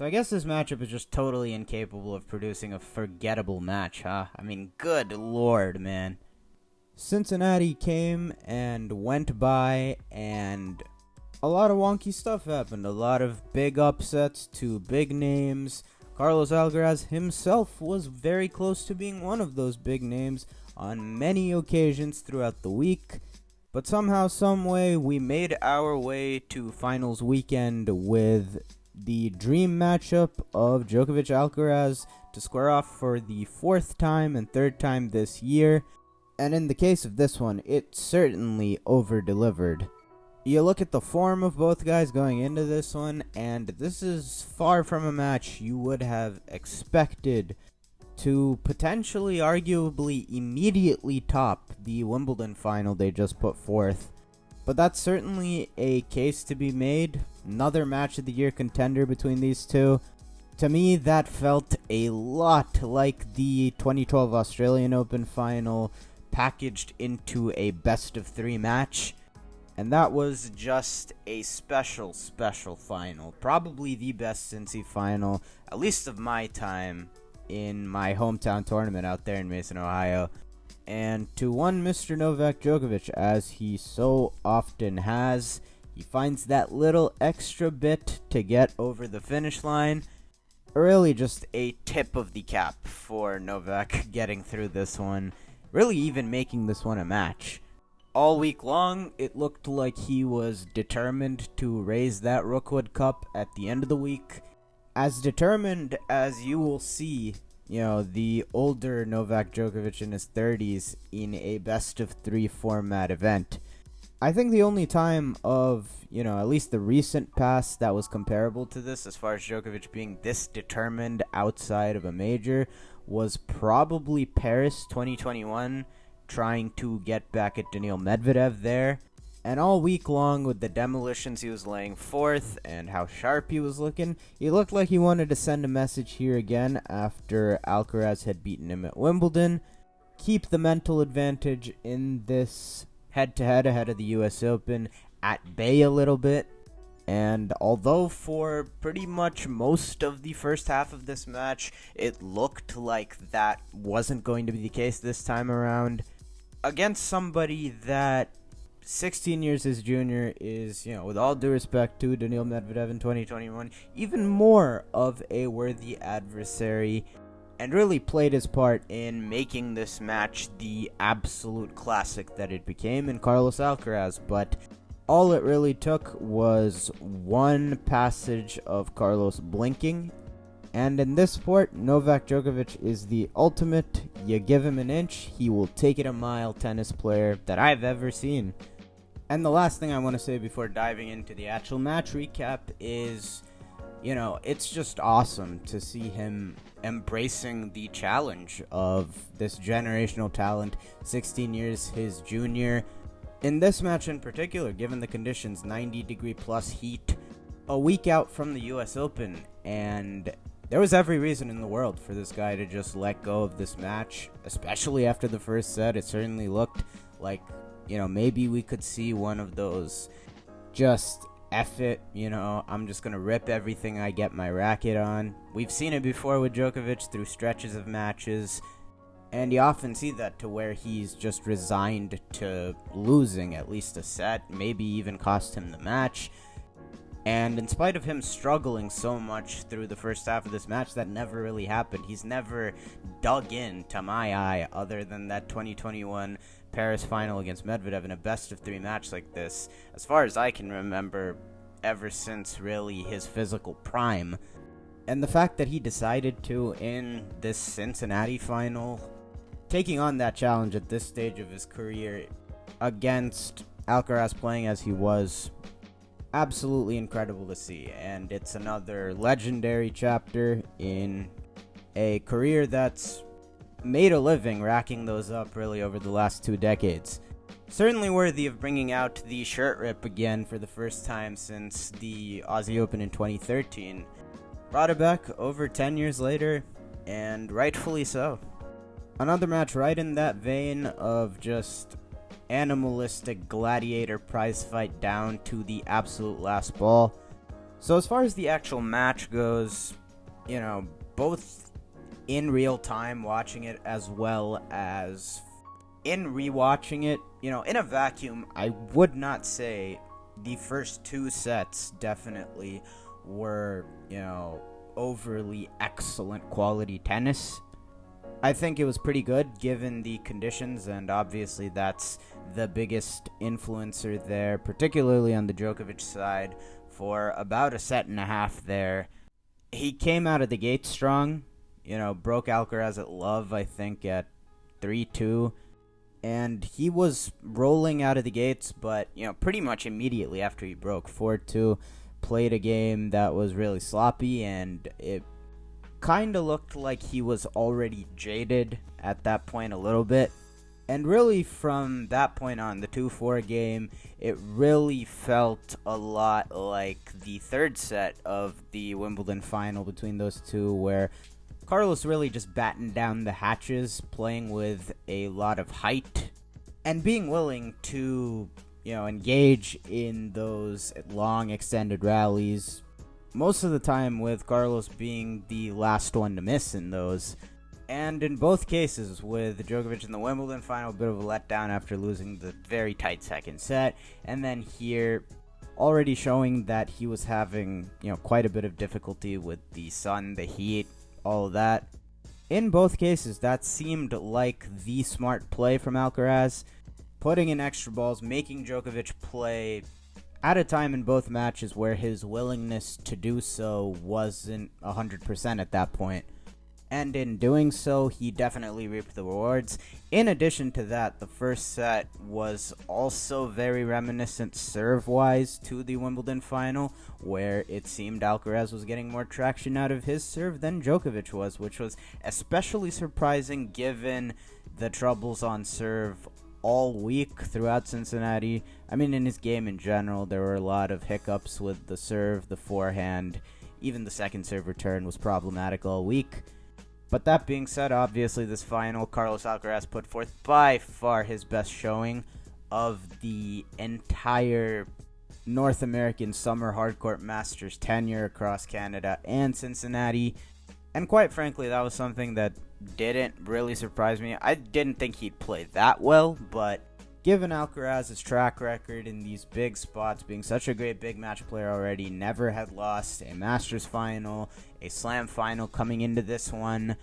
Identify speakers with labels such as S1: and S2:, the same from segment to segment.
S1: So I guess this matchup is just totally incapable of producing a forgettable match, huh? I mean, good lord, man. Cincinnati came and went by, and a lot of wonky stuff happened. A lot of big upsets to big names. Carlos Alcaraz himself was very close to being one of those big names on many occasions throughout the week. But somehow, someway, we made our way to finals weekend with the dream matchup of Djokovic Alcaraz to square off for the fourth time and third time this year. And in the case of this one, it certainly over-delivered. You look at the form of both guys going into this one, and this is far from a match you would have expected to potentially, arguably, immediately top the Wimbledon final they just put forth. But that's certainly a case to be made. Another match of the year contender between these two. To me, that felt a lot like the 2012 Australian Open final packaged into a best-of-3 match. And that was just a special, special final. Probably the best Cincy final, at least of my time, in my hometown tournament out there in Mason, Ohio. And to one Mr. Novak Djokovic, as he so often has, he finds that little extra bit to get over the finish line. Really just a tip of the cap for Novak getting through this one. Really even making this one a match. All week long, it looked like he was determined to raise that Rookwood Cup at the end of the week. As determined as you will see, the older Novak Djokovic in his 30s in a best-of-3 format event. I think the only time of, at least the recent past that was comparable to this, as far as Djokovic being this determined outside of a major, was probably Paris 2021, trying to get back at Daniil Medvedev there. And all week long, with the demolitions he was laying forth and how sharp he was looking, he looked like he wanted to send a message here again after Alcaraz had beaten him at Wimbledon. Keep the mental advantage in this head-to-head ahead of the US Open at bay a little bit. And although for pretty much most of the first half of this match, it looked like that wasn't going to be the case this time around, against somebody that 16 years his junior is, with all due respect to Daniil Medvedev in 2021, even more of a worthy adversary, and really played his part in making this match the absolute classic that it became in Carlos Alcaraz. But all it really took was one passage of Carlos blinking. And in this sport, Novak Djokovic is the ultimate, you give him an inch, he will take it a mile tennis player that I've ever seen. And the last thing I want to say before diving into the actual match recap is, it's just awesome to see him embracing the challenge of this generational talent, 16 years his junior. In this match in particular, given the conditions, 90-degree plus heat, a week out from the US Open, and there was every reason in the world for this guy to just let go of this match, especially after the first set. It certainly looked like, maybe we could see one of those just F it, I'm just going to rip everything I get my racket on. We've seen it before with Djokovic through stretches of matches, and you often see that to where he's just resigned to losing at least a set, maybe even cost him the match. And in spite of him struggling so much through the first half of this match, that never really happened. He's never dug in, to my eye, other than that 2021 Paris final against Medvedev in a best-of-3 match like this, as far as I can remember, ever since really his physical prime. And the fact that he decided to, in this Cincinnati final, taking on that challenge at this stage of his career against Alcaraz playing as he was, absolutely incredible to see. And it's another legendary chapter in a career that's made a living racking those up really over the last 2 decades. Certainly worthy of bringing out the shirt rip again for the first time since the Aussie Open in 2013. Brought it back over 10 years later, and rightfully so. Another match right in that vein of just animalistic gladiator prize fight down to the absolute last ball. So as far as the actual match goes, both in real time watching it as well as in rewatching it, in a vacuum, I would not say the first two sets definitely were, overly excellent quality tennis. I think it was pretty good given the conditions, and obviously that's the biggest influencer there, particularly on the Djokovic side, for about a set and a half there. He came out of the gate strong, broke Alcaraz at love, I think, at 3-2. And he was rolling out of the gates, but, pretty much immediately after he broke 4-2, played a game that was really sloppy, and it kind of looked like he was already jaded at that point a little bit. And really from that point on, the 2-4 game, it really felt a lot like the third set of the Wimbledon final between those two, where Carlos really just battened down the hatches, playing with a lot of height and being willing to, engage in those long extended rallies. Most of the time with Carlos being the last one to miss in those. And in both cases, with Djokovic in the Wimbledon final, a bit of a letdown after losing the very tight second set. And then here, already showing that he was having, quite a bit of difficulty with the sun, the heat, all of that. In both cases, that seemed like the smart play from Alcaraz. Putting in extra balls, making Djokovic play at a time in both matches where his willingness to do so wasn't 100% at that point. And in doing so, he definitely reaped the rewards. In addition to that, the first set was also very reminiscent serve-wise to the Wimbledon final, where it seemed Alcaraz was getting more traction out of his serve than Djokovic was, which was especially surprising given the troubles on serve all week throughout Cincinnati. I mean, in his game in general, there were a lot of hiccups with the serve, the forehand. Even the second serve return was problematic all week. But that being said, obviously this final, Carlos Alcaraz put forth by far his best showing of the entire North American Summer Hardcourt Masters tenure across Canada and Cincinnati. And quite frankly, that was something that didn't really surprise me. I didn't think he'd play that well, but given Alcaraz's track record in these big spots, being such a great big match player already, never had lost a Masters final, a Slam final coming into this one.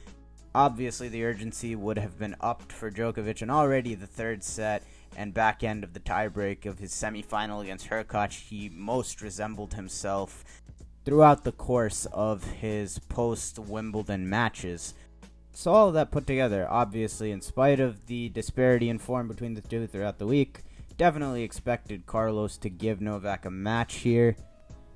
S1: Obviously, the urgency would have been upped for Djokovic, and already the third set and back end of the tiebreak of his semifinal against Hurkacz, he most resembled himself throughout the course of his post-Wimbledon matches. So all of that put together, obviously, in spite of the disparity in form between the two throughout the week, definitely expected Carlos to give Novak a match here.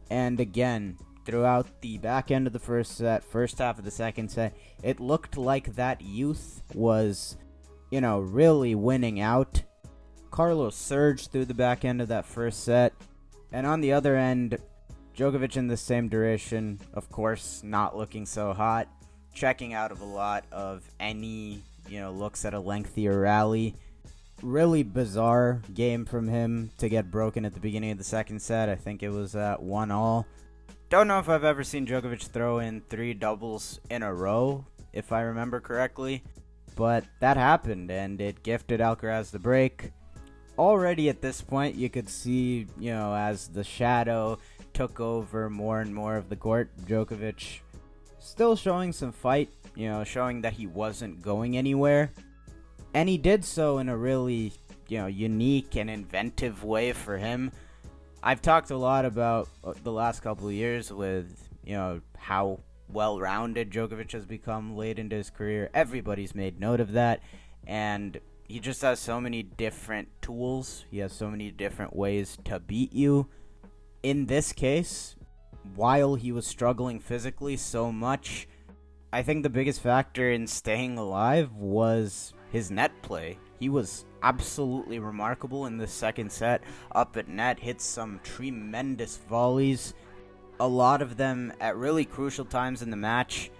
S1: And again, throughout the back end of the first set, first half of the second set, it looked like that youth was, really winning out. Carlos surged through the back end of that first set. And on the other end, Djokovic in the same duration, of course, not looking so hot. Checking out of a lot of any, looks at a lengthier rally. Really bizarre game from him to get broken at the beginning of the second set. I think it was at 1-1. Don't know if I've ever seen Djokovic throw in 3 doubles in a row, if I remember correctly. But that happened, and it gifted Alcaraz the break. Already at this point, you could see, as the shadow took over more and more of the court, Djokovic still showing some fight, showing that he wasn't going anywhere. And he did so in a really, unique and inventive way for him. I've talked a lot about the last couple of years with, how well-rounded Djokovic has become late into his career. Everybody's made note of that. And he just has so many different tools. He has so many different ways to beat you. In this case, while he was struggling physically so much, I think the biggest factor in staying alive was his net play. He was absolutely remarkable in the second set. Up at net, hit some tremendous volleys, a lot of them at really crucial times in the match.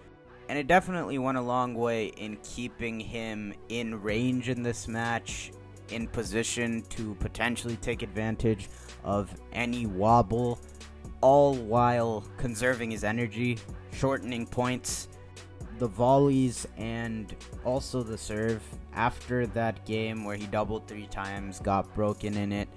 S1: And it definitely went a long way in keeping him in range in this match, in position to potentially take advantage of any wobble. all while conserving his energy, shortening points, the volleys, and also the serve. After that game where he doubled 3 times, got broken in it,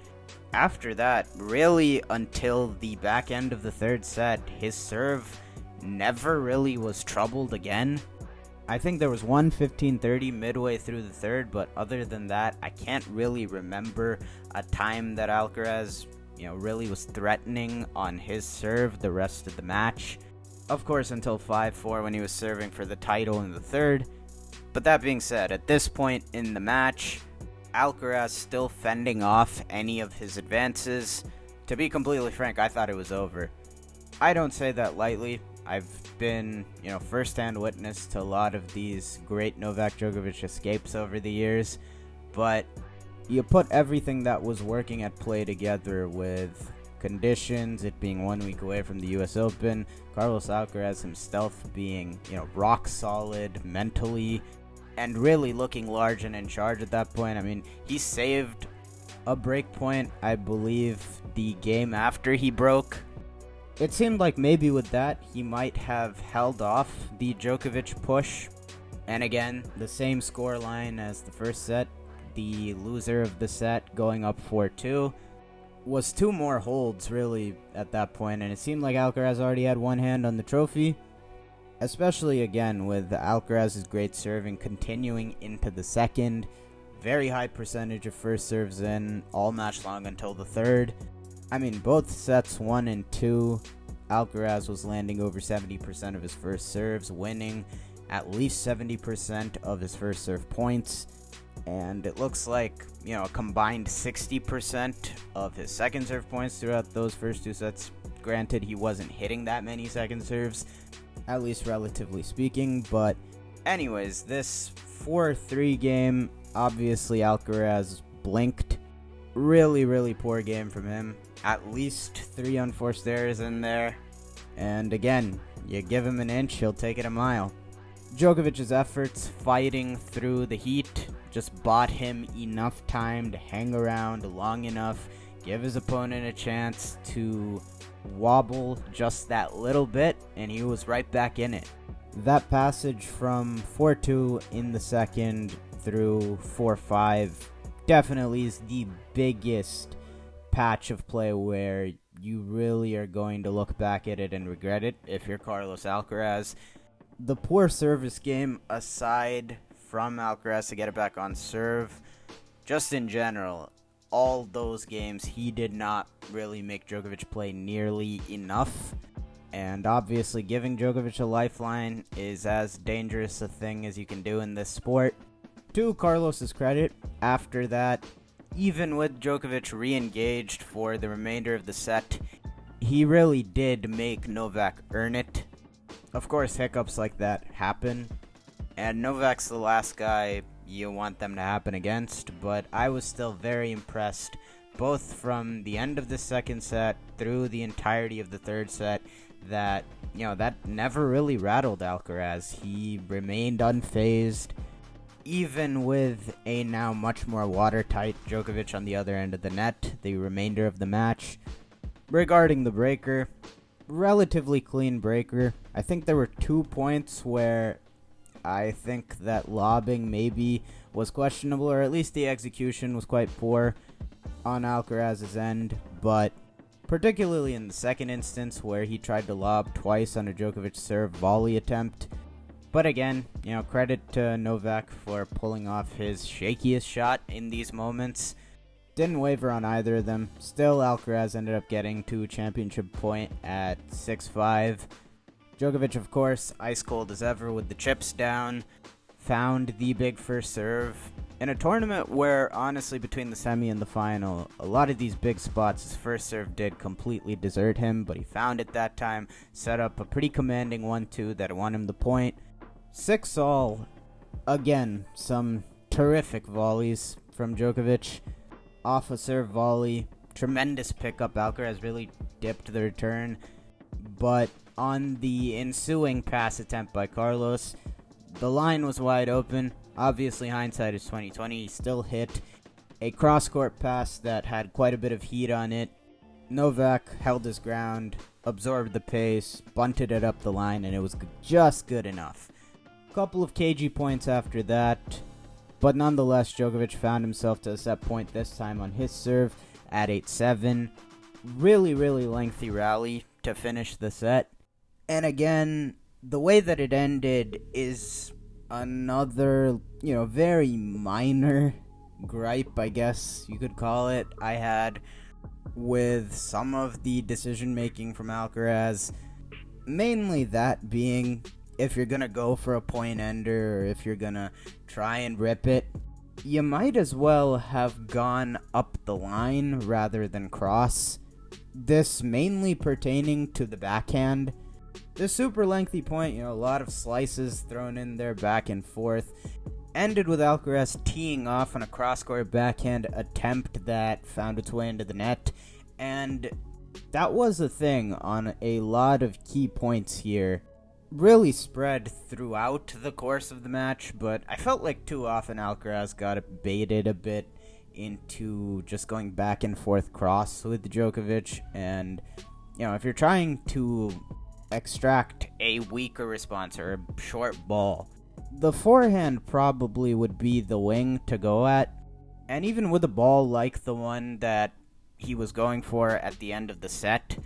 S1: after that, really until the back end of the third set, his serve never really was troubled again. I think there was one 15-30 midway through the third, but other than that, I can't really remember a time that Alcaraz, really was threatening on his serve the rest of the match. Of course, until 5-4 when he was serving for the title in the third. But that being said, at this point in the match, Alcaraz still fending off any of his advances. To be completely frank, I thought it was over. I don't say that lightly. I've been, first-hand witness to a lot of these great Novak Djokovic escapes over the years, but you put everything that was working at play together with conditions, it being 1 week away from the US Open, Carlos Alcaraz himself being, rock solid mentally, and really looking large and in charge at that point. I mean, he saved a break point, I believe, the game after he broke. It seemed like maybe with that, he might have held off the Djokovic push. And again, the same score line as the first set. The loser of the set going up 4-2 was 2 more holds, really, at that point. And it seemed like Alcaraz already had one hand on the trophy. Especially, again, with Alcaraz's great serving continuing into the second. Very high percentage of first serves in all match long until the third. I mean, both sets 1 and 2, Alcaraz was landing over 70% of his first serves, winning at least 70% of his first serve points. And it looks like, a combined 60% of his second serve points throughout those first 2 sets. Granted, he wasn't hitting that many second serves, at least relatively speaking. But anyways, this 4-3 game, obviously Alcaraz blinked. Really, really poor game from him. At least 3 unforced errors in there. And again, you give him an inch, he'll take it a mile. Djokovic's efforts fighting through the heat just bought him enough time to hang around long enough, give his opponent a chance to wobble just that little bit, and he was right back in it. That passage from 4-2 in the second through 4-5 definitely is the biggest patch of play where you really are going to look back at it and regret it if you're Carlos Alcaraz. The poor service game aside from Alcaraz to get it back on serve, just in general, all those games he did not really make Djokovic play nearly enough. And obviously giving Djokovic a lifeline is as dangerous a thing as you can do in this sport. To Carlos's credit, after that, even with Djokovic re-engaged for the remainder of the set, he really did make Novak earn it. Of course, hiccups like that happen, and Novak's the last guy you want them to happen against, but I was still very impressed, both from the end of the second set through the entirety of the third set, that, that never really rattled Alcaraz. He remained unfazed, even with a now much more watertight Djokovic on the other end of the net the remainder of the match. Regarding the breaker, relatively clean breaker. I think there were 2 points where I think that lobbing maybe was questionable, or at least the execution was quite poor on Alcaraz's end, but particularly in the second instance where he tried to lob twice on a Djokovic serve volley attempt. But again, credit to Novak for pulling off his shakiest shot in these moments. Didn't waver on either of them. Still, Alcaraz ended up getting to championship point at 6-5. Djokovic, of course, ice cold as ever with the chips down, found the big first serve. In a tournament where, honestly, between the semi and the final, a lot of these big spots, his first serve did completely desert him, but he found it that time, set up a pretty commanding 1-2 that won him the point. 6-all, again, some terrific volleys from Djokovic. Off a serve volley, tremendous pickup. Alcaraz really dipped the return, but on the ensuing pass attempt by Carlos, the line was wide open. Obviously, hindsight is 20/20. He still hit a cross-court pass that had quite a bit of heat on it. Novak held his ground, absorbed the pace, bunted it up the line, and it was just good enough. Couple of cagey points after that, but nonetheless, Djokovic found himself to a set point this time on his serve at 8-7. Really, really lengthy rally to finish the set. And again, the way that it ended is another, very minor gripe, I guess you could call it, I had with some of the decision-making from Alcaraz. Mainly that being, if you're going to go for a point ender, or if you're going to try and rip it, you might as well have gone up the line rather than cross. This mainly pertaining to the backhand. The super lengthy point, a lot of slices thrown in there back and forth, ended with Alcaraz teeing off on a cross-court backhand attempt that found its way into the net, and that was a thing on a lot of key points here. Really spread throughout the course of the match, but I felt like too often Alcaraz got it baited a bit into just going back and forth cross with Djokovic, and, if you're trying to extract a weaker response or a short ball, the forehand probably would be the wing to go at. And even with a ball like the one that he was going for at the end of the set,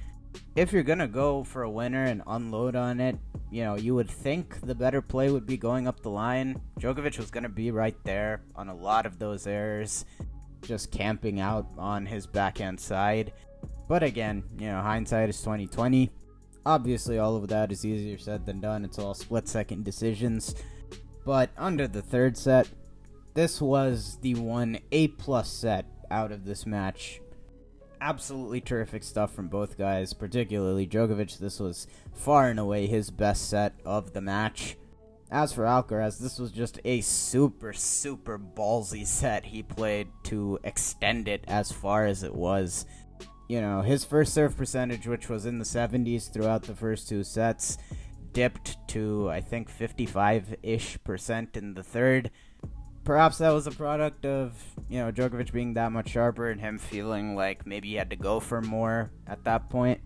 S1: if you're gonna go for a winner and unload on it, you would think the better play would be going up the line. Djokovic was gonna be right there on a lot of those errors, just camping out on his backhand side. But again, hindsight is 2020. Obviously, all of that is easier said than done. It's all split-second decisions. But under the third set, this was the one A+ set out of this match. Absolutely terrific stuff from both guys, particularly Djokovic. This was far and away his best set of the match. As for Alcaraz, this was just a super, super ballsy set he played to extend it as far as it was. His first serve percentage, which was in the 70s throughout the first two sets, dipped to, I think, 55-ish% in the third. Perhaps that was a product of, Djokovic being that much sharper and him feeling like maybe he had to go for more at that point.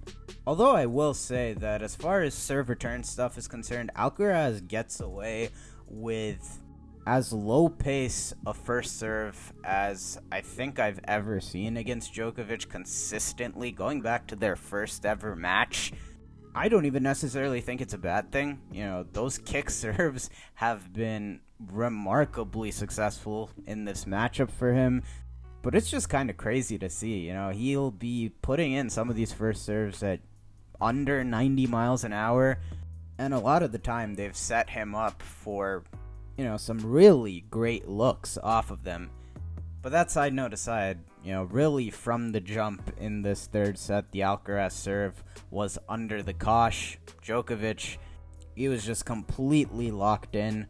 S1: Although I will say that as far as serve return stuff is concerned, Alcaraz gets away with as low pace a first serve as I think I've ever seen against Djokovic consistently, going back to their first ever match. I don't even necessarily think it's a bad thing. Those kick serves have been remarkably successful in this matchup for him. But it's just kind of crazy to see. He'll be putting in some of these first serves at under 90 miles an hour. And a lot of the time they've set him up for, some really great looks off of them. But that side note aside, really from the jump in this third set, the Alcaraz serve was under the cosh. Djokovic, he was just completely locked in.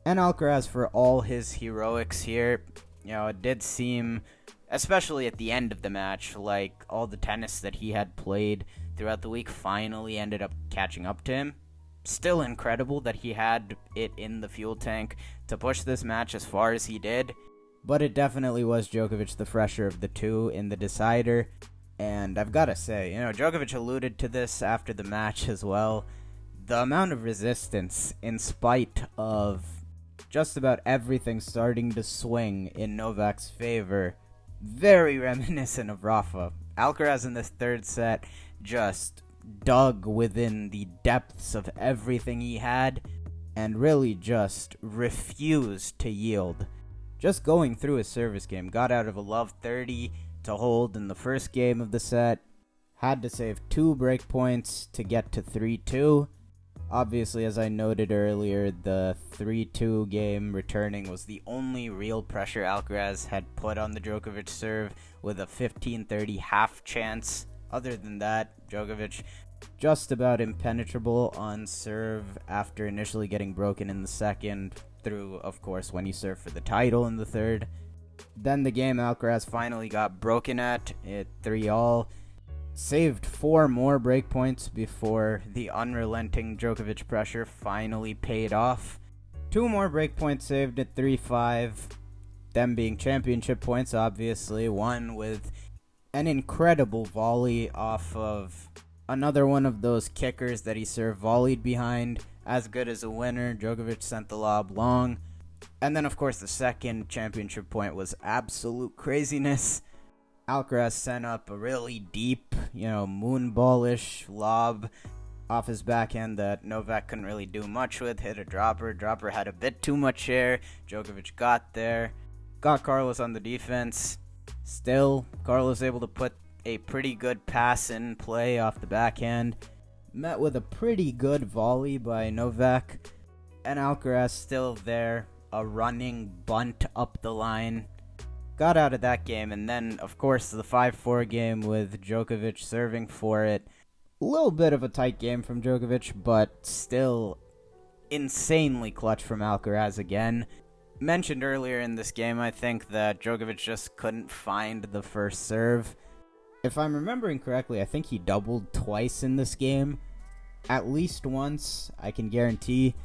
S1: And Alcaraz, for all his heroics here, it did seem, especially at the end of the match, like all the tennis that he had played throughout the week finally ended up catching up to him. Still incredible that he had it in the fuel tank to push this match as far as he did. But it definitely was Djokovic the fresher of the two in the decider. And I've got to say, Djokovic alluded to this after the match as well. The amount of resistance, in spite of just about everything starting to swing in Novak's favor, very reminiscent of Rafa. Alcaraz in this third set just dug within the depths of everything he had and really just refused to yield. Just going through his service game, got out of a love 30 to hold in the first game of the set, had to save 2 break points to get to 3-2. Obviously, as I noted earlier, the 3-2 game returning was the only real pressure Alcaraz had put on the Djokovic serve, with a 15-30 half chance. Other than that, Djokovic just about impenetrable on serve after initially getting broken in the second, through, of course, when he served for the title in the third. Then the game Alcaraz finally got broken at 3-all. Saved 4 more breakpoints before the unrelenting Djokovic pressure finally paid off. 2 more breakpoints saved at 3-5, them being championship points, obviously. One with an incredible volley off of Another one of those kickers that he serve volleyed behind, as good as a winner. Djokovic sent the lob long. And then, of course, the second championship point was absolute craziness. Alcaraz sent up a really deep, moonballish lob off his backhand that Novak couldn't really do much with. Hit a dropper. Dropper had a bit too much air. Djokovic got there. Got Carlos on the defense. Still, Carlos able to put a pretty good pass in play off the backhand. Met with a pretty good volley by Novak. And Alcaraz still there. A running bunt up the line. Got out of that game, and then, of course, the 5-4 game with Djokovic serving for it. A little bit of a tight game from Djokovic, but still insanely clutch from Alcaraz again. Mentioned earlier in this game, I think that Djokovic just couldn't find the first serve. If I'm remembering correctly, I think he doubled twice in this game. At least once, I can guarantee.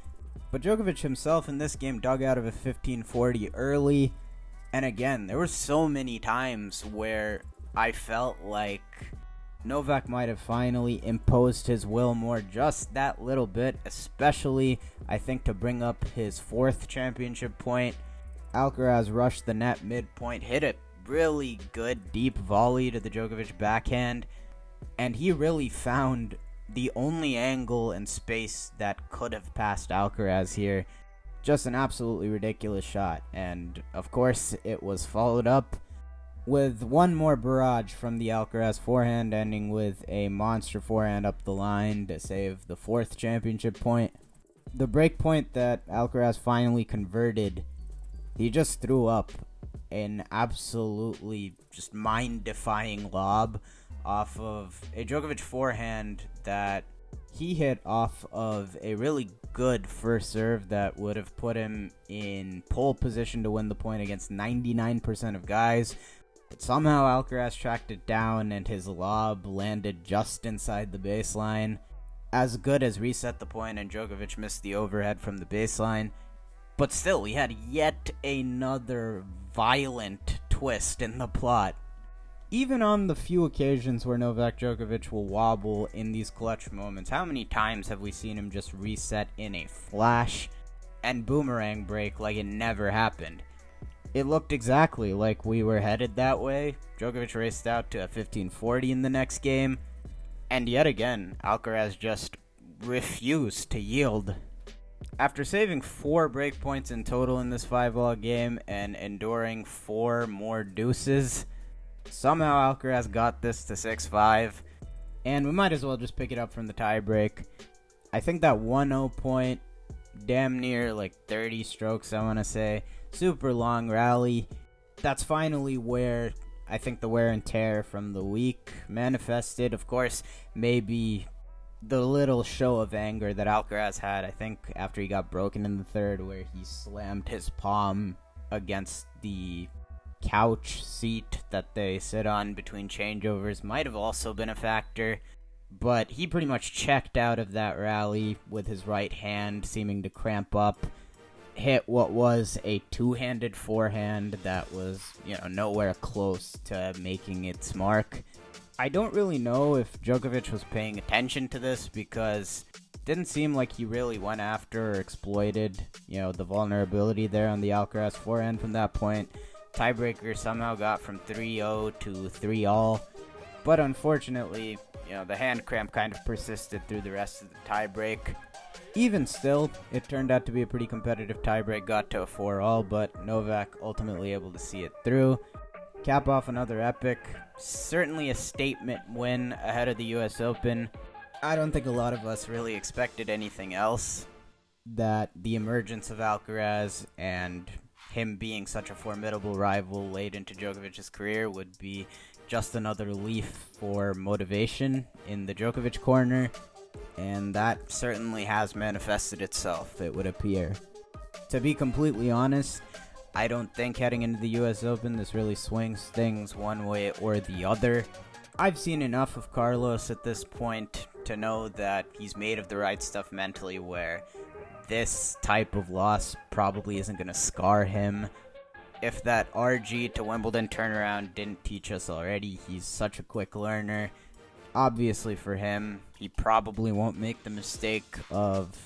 S1: But Djokovic himself in this game dug out of a 15-40 early. And again, there were so many times where I felt like Novak might have finally imposed his will more just that little bit, especially, I think, to bring up his 4th championship point. Alcaraz rushed the net midpoint, hit a really good deep volley to the Djokovic backhand, and he really found the only angle and space that could have passed Alcaraz here. Just an absolutely ridiculous shot, and of course it was followed up with one more barrage from the Alcaraz forehand, ending with a monster forehand up the line to save the 4th championship point. The break point that Alcaraz finally converted, he just threw up an absolutely just mind-defying lob off of a Djokovic forehand that he hit off of a really good first serve that would have put him in pole position to win the point against 99% of guys. But somehow Alcaraz tracked it down and his lob landed just inside the baseline. As good as reset the point, and Djokovic missed the overhead from the baseline. But still, we had yet another violent twist in the plot. Even on the few occasions where Novak Djokovic will wobble in these clutch moments, how many times have we seen him just reset in a flash and boomerang break like it never happened? It looked exactly like we were headed that way. Djokovic raced out to a 15-40 in the next game, and yet again, Alcaraz just refused to yield. After saving 4 break points in total in this 5-all game and enduring 4 more deuces, somehow Alcaraz got this to 6-5, and we might as well just pick it up from the tiebreak. I think that 1-0 point, damn near like 30 strokes, I want to say, super long rally. That's finally where I think the wear and tear from the week manifested. Of course, maybe the little show of anger that Alcaraz had, I think, after he got broken in the third, where he slammed his palm against the couch seat that they sit on between changeovers, might have also been a factor. But he pretty much checked out of that rally with his right hand seeming to cramp up. Hit what was a two-handed forehand that was, nowhere close to making its mark. I don't really know if Djokovic was paying attention to this, because it didn't seem like he really went after or exploited, the vulnerability there on the Alcaraz forehand from that point. Tiebreaker somehow got from 3-0 to 3-all. But unfortunately, the hand cramp kind of persisted through the rest of the tiebreak. Even still, it turned out to be a pretty competitive tiebreak, got to a 4-all, but Novak ultimately able to see it through. Cap off another epic. Certainly a statement win ahead of the US Open. I don't think a lot of us really expected anything else. That the emergence of Alcaraz and him being such a formidable rival late into Djokovic's career would be just another leaf for motivation in the Djokovic corner. And that certainly has manifested itself, it would appear. To be completely honest, I don't think heading into the US Open this really swings things one way or the other. I've seen enough of Carlos at this point to know that he's made of the right stuff mentally, where this type of loss probably isn't going to scar him. If that RG to Wimbledon turnaround didn't teach us already, he's such a quick learner. Obviously for him, he probably won't make the mistake of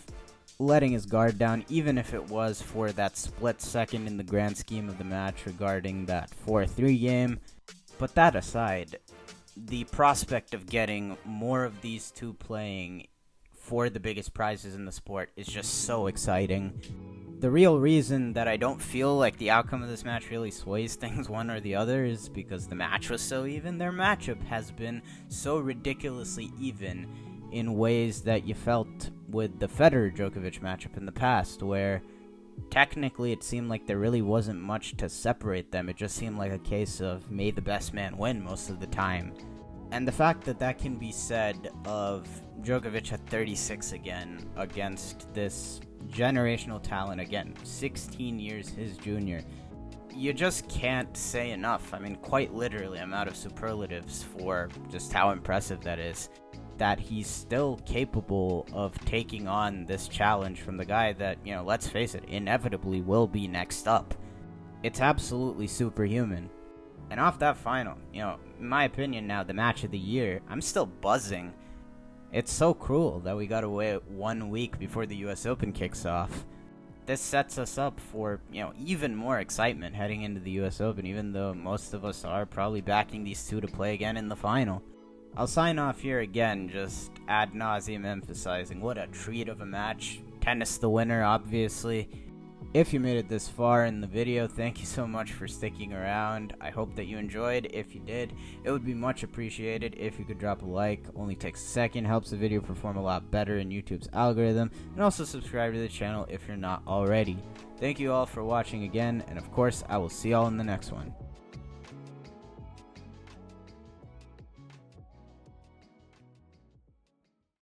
S1: letting his guard down, even if it was for that split second in the grand scheme of the match regarding that 4-3 game. But that aside, the prospect of getting more of these two playing for the biggest prizes in the sport is just so exciting. The real reason that I don't feel like the outcome of this match really sways things one or the other is because the match was so even. Their matchup has been so ridiculously even in ways that you felt with the Federer-Djokovic matchup in the past, where technically it seemed like there really wasn't much to separate them. It just seemed like a case of may the best man win most of the time. And the fact that that can be said of Djokovic at 36 again against this generational talent, again, 16 years his junior, you just can't say enough. I mean, quite literally, I'm out of superlatives for just how impressive that is, that he's still capable of taking on this challenge from the guy that, let's face it, inevitably will be next up. It's absolutely superhuman. And off that final, in my opinion now, the match of the year, I'm still buzzing. It's so cruel that we got to wait 1 week before the US Open kicks off. This sets us up for, even more excitement heading into the US Open, even though most of us are probably backing these two to play again in the final. I'll sign off here again, just ad nauseum emphasizing what a treat of a match. Tennis the winner, obviously. If you made it this far in the video, thank you so much for sticking around. I hope that you enjoyed. If you did, it would be much appreciated if you could drop a like. Only takes a second, helps the video perform a lot better in YouTube's algorithm, and also subscribe to the channel if you're not already. Thank you all for watching again, and of course, I will see y'all in the next one.